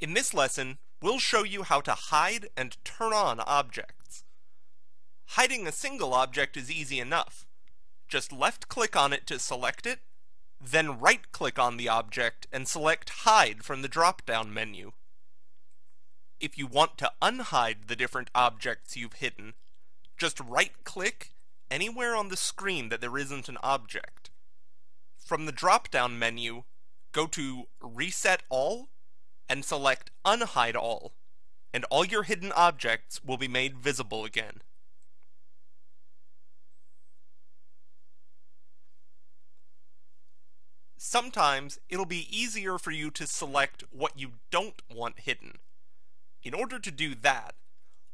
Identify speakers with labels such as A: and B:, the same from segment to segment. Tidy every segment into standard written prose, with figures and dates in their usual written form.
A: In this lesson, we'll show you how to hide and turn on objects. Hiding a single object is easy enough. Just left-click on it to select it, then right-click on the object and select Hide from the drop-down menu. If you want to unhide the different objects you've hidden, just right-click anywhere on the screen that there isn't an object. From the drop-down menu, go to Reset All and select Unhide All, and all your hidden objects will be made visible again. Sometimes it'll be easier for you to select what you don't want hidden. In order to do that,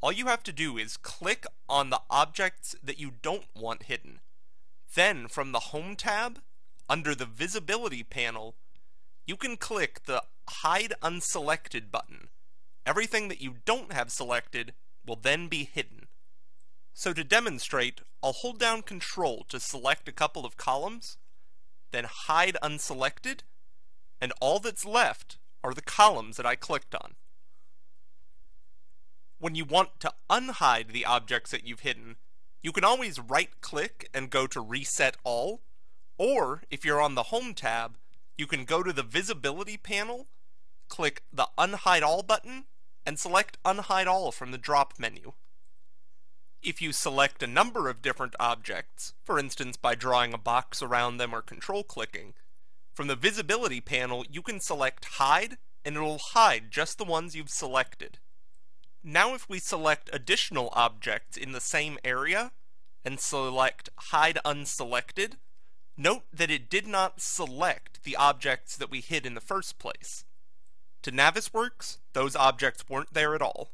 A: all you have to do is click on the objects that you don't want hidden. Then from the Home tab, under the Visibility panel, you can click the Hide Unselected button. Everything that you don't have selected will then be hidden. So to demonstrate, I'll hold down Control to select a couple of columns, then Hide Unselected, and all that's left are the columns that I clicked on. When you want to unhide the objects that you've hidden, you can always right-click and go to Reset All, or if you're on the Home tab, you can go to the Visibility panel, click the Unhide All button, and select Unhide All from the drop menu. If you select a number of different objects, for instance by drawing a box around them or control-clicking, from the Visibility panel you can select Hide, and it'll hide just the ones you've selected. Now if we select additional objects in the same area, and select Hide Unselected, note that it did not select the objects that we hid in the first place. To Navisworks, those objects weren't there at all.